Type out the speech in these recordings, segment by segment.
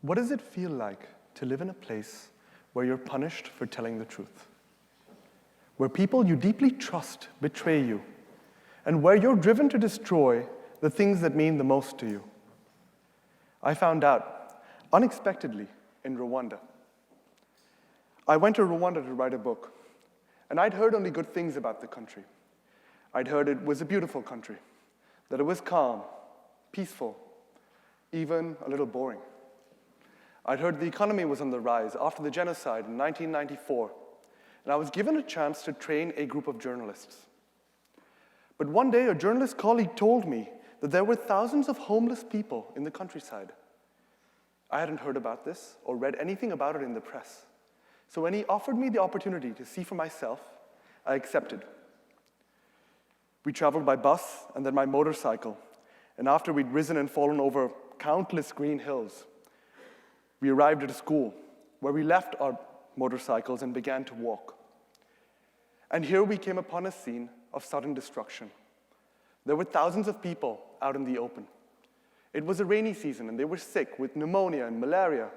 What does it feel like to live in a place where you're punished for telling the truth? Where people you deeply trust betray you, and where you're driven to destroy the things that mean the most to you? I found out, unexpectedly, in Rwanda. I went to Rwanda to write a book, and I'd heard only good things about the country. I'd heard it was a beautiful country, that it was calm, peaceful, even a little boring. I'd heard the economy was on the rise after the genocide in 1994, and I was given a chance to train a group of journalists. But one day, a journalist colleague told me that there were thousands of homeless people in the countryside. I hadn't heard about this or read anything about it in the press. So when he offered me the opportunity to see for myself, I accepted. We traveled by bus and then by motorcycle, and after we'd risen and fallen over countless green hills, we arrived at a school where we left our motorcycles and began to walk. And here we came upon a scene of sudden destruction. There were thousands of people out in the open. It was a rainy season, and they were sick with pneumonia and malaria.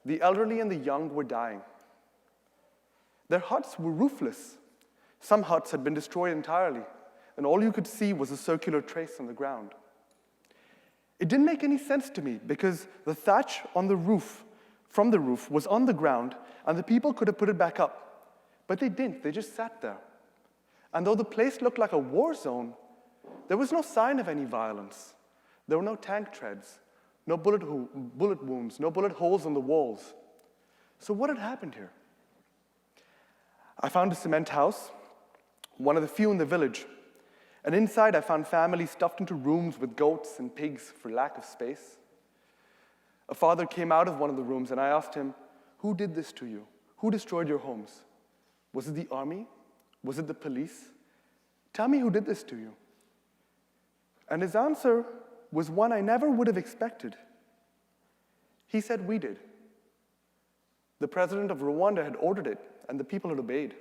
The elderly and the young were dying. Their huts were roofless. Some huts had been destroyed entirely, and all you could see was a circular trace on the ground. It didn't make any sense to me because the thatch on the roof, from the roof, was on the ground, and the people could have put it back up. But they didn't. They just sat there. And though the place looked like a war zone, there was no sign of any violence. There were no tank treads, no bullet wounds, no bullet holes on the walls. So what had happened here? I found a cement house, one of the few in the village. And inside, I found families stuffed into rooms with goats and pigs for lack of space. A father came out of one of the rooms, and I asked him, "Who did this to you? Who destroyed your homes? Was it the army? Was it the police? Tell me who did this to you." And his answer was one I never would have expected. He said, "We did." The president of Rwanda had ordered it, and the people had obeyed.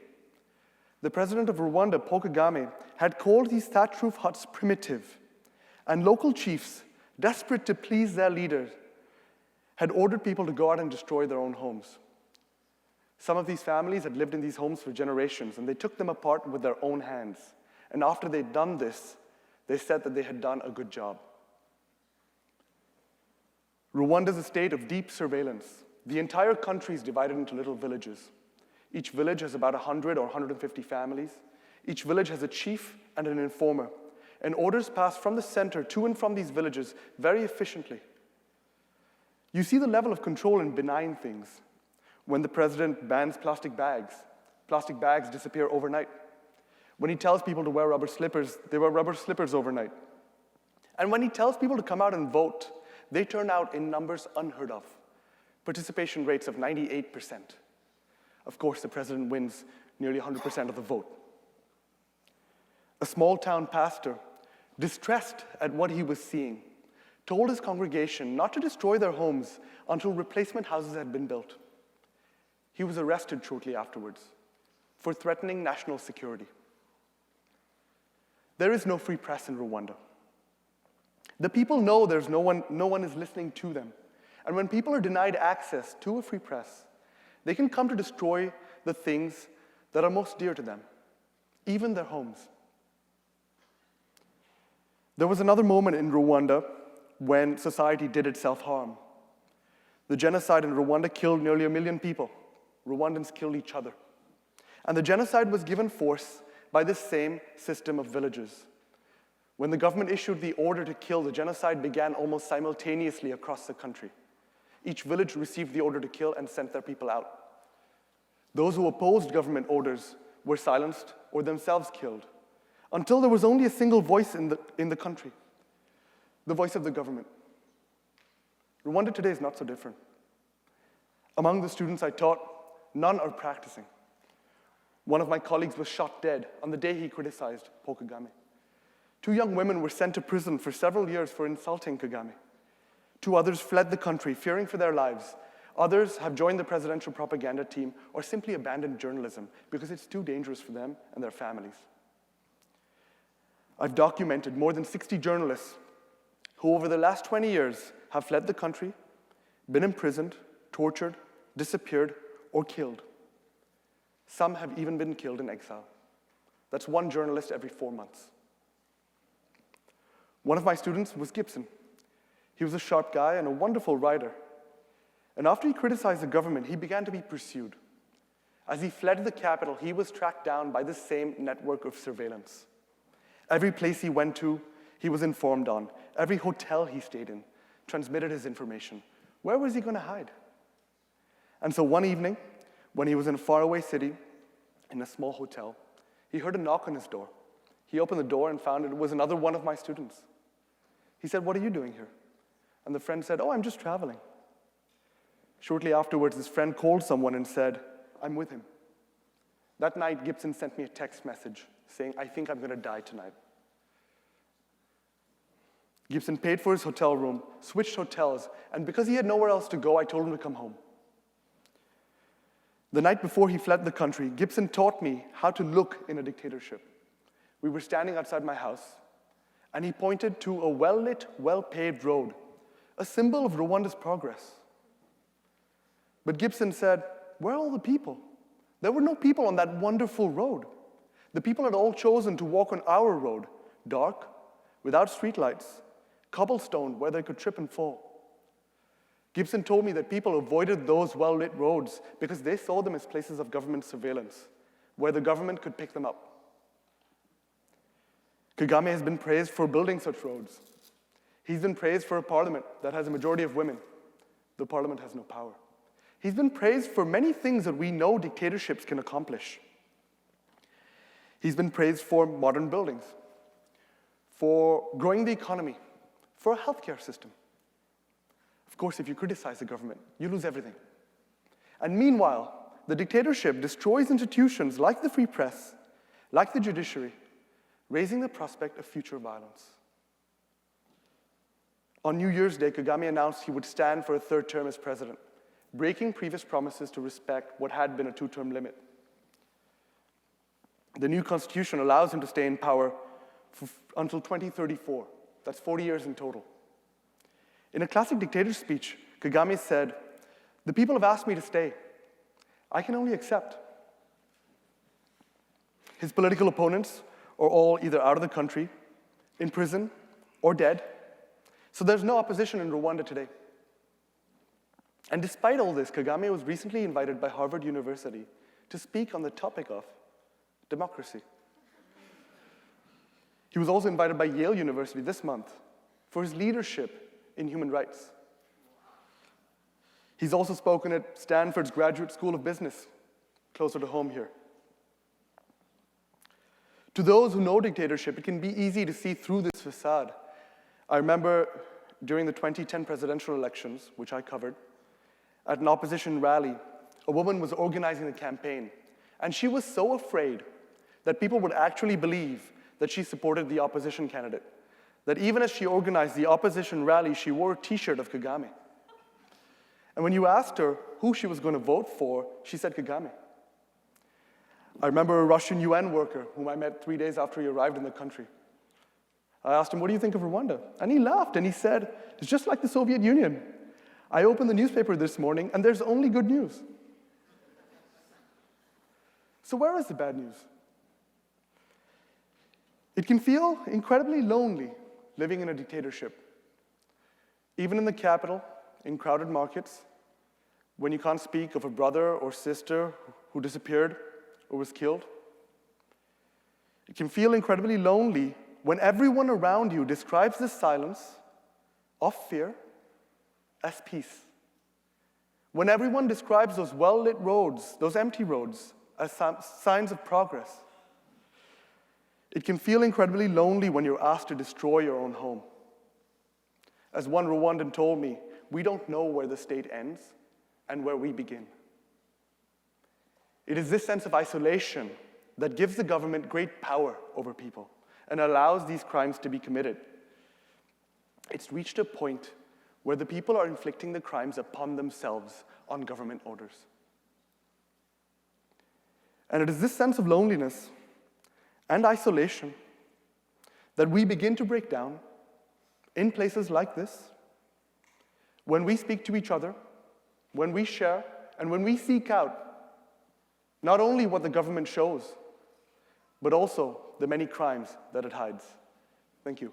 The president of Rwanda, Paul Kagame, had called these thatch roof huts primitive, and local chiefs, desperate to please their leaders, had ordered people to go out and destroy their own homes. Some of these families had lived in these homes for generations, and they took them apart with their own hands. And after they'd done this, they said that they had done a good job. Rwanda is a state of deep surveillance. The entire country is divided into little villages. Each village has about 100 or 150 families. Each village has a chief and an informer, and orders pass from the center to and from these villages very efficiently. You see the level of control in benign things. When the president bans plastic bags disappear overnight. When he tells people to wear rubber slippers, they wear rubber slippers overnight. And when he tells people to come out and vote, they turn out in numbers unheard of. Participation rates of 98%. Of course, the president wins nearly 100% of the vote. A small-town pastor, distressed at what he was seeing, told his congregation not to destroy their homes until replacement houses had been built. He was arrested shortly afterwards for threatening national security. There is no free press in Rwanda. The people know there's no one is listening to them. And when people are denied access to a free press, they can come to destroy the things that are most dear to them, even their homes. There was another moment in Rwanda when society did itself harm. The genocide in Rwanda killed nearly 1 million people. Rwandans killed each other. And the genocide was given force by this same system of villages. When the government issued the order to kill, the genocide began almost simultaneously across the country. Each village received the order to kill and sent their people out. Those who opposed government orders were silenced or themselves killed, until there was only a single voice in the country, the voice of the government. Rwanda today is not so different. Among the students I taught, none are practicing. One of my colleagues was shot dead on the day he criticized Paul Kagame. 2 young women were sent to prison for several years for insulting Kagame. 2 others fled the country, fearing for their lives. Others have joined the presidential propaganda team or simply abandoned journalism because it's too dangerous for them and their families. I've documented more than 60 journalists who over the last 20 years have fled the country, been imprisoned, tortured, disappeared, or killed. Some have even been killed in exile. That's one journalist every 4 months. One of my students was Gibson. He was a sharp guy and a wonderful writer. And after he criticized the government, he began to be pursued. As he fled the capital, he was tracked down by the same network of surveillance. Every place he went to, he was informed on. Every hotel he stayed in transmitted his information. Where was he going to hide? And so one evening, when he was in a faraway city, in a small hotel, he heard a knock on his door. He opened the door and found it was another one of my students. He said, "What are you doing here?" And the friend said, "Oh, I'm just traveling." Shortly afterwards, his friend called someone and said, "I'm with him." That night, Gibson sent me a text message saying, "I think I'm going to die tonight." Gibson paid for his hotel room, switched hotels, and because he had nowhere else to go, I told him to come home. The night before he fled the country, Gibson taught me how to look in a dictatorship. We were standing outside my house, and he pointed to a well-lit, well-paved road, a symbol of Rwanda's progress. But Gibson said, "Where are all the people? There were no people on that wonderful road. The people had all chosen to walk on our road, dark, without streetlights, cobblestone where they could trip and fall." Gibson told me that people avoided those well-lit roads because they saw them as places of government surveillance, where the government could pick them up. Kagame has been praised for building such roads. He's been praised for a parliament that has a majority of women. The parliament has no power. He's been praised for many things that we know dictatorships can accomplish. He's been praised for modern buildings, for growing the economy, for a healthcare system. Of course, if you criticize the government, you lose everything. And meanwhile, the dictatorship destroys institutions like the free press, like the judiciary, raising the prospect of future violence. On New Year's Day, Kagame announced he would stand for a third term as president, breaking previous promises to respect what had been a 2-term limit. The new constitution allows him to stay in power until 2034. That's 40 years in total. In a classic dictator speech, Kagame said, "The people have asked me to stay. I can only accept." His political opponents are all either out of the country, in prison, or dead. So there's no opposition in Rwanda today. And despite all this, Kagame was recently invited by Harvard University to speak on the topic of democracy. He was also invited by Yale University this month for his leadership in human rights. He's also spoken at Stanford's Graduate School of Business, closer to home here. To those who know dictatorship, it can be easy to see through this facade. I remember during the 2010 presidential elections, which I covered, at an opposition rally, a woman was organizing the campaign, and she was so afraid that people would actually believe that she supported the opposition candidate, that even as she organized the opposition rally, she wore a t-shirt of Kagame. And when you asked her who she was going to vote for, she said Kagame. I remember a Russian UN worker whom I met 3 days after he arrived in the country. I asked him, "What do you think of Rwanda?" And he laughed and he said, "It's just like the Soviet Union. I opened the newspaper this morning and there's only good news." So where is the bad news? It can feel incredibly lonely living in a dictatorship. Even in the capital, in crowded markets, when you can't speak of a brother or sister who disappeared or was killed. It can feel incredibly lonely when everyone around you describes this silence of fear as peace. When everyone describes those well-lit roads, those empty roads, as signs of progress. It can feel incredibly lonely when you're asked to destroy your own home. As one Rwandan told me, we don't know where the state ends and where we begin. It is this sense of isolation that gives the government great power over people and allows these crimes to be committed. It's reached a point where the people are inflicting the crimes upon themselves on government orders. And it is this sense of loneliness and isolation that we begin to break down in places like this, when we speak to each other, when we share, and when we seek out not only what the government shows, but also the many crimes that it hides. Thank you.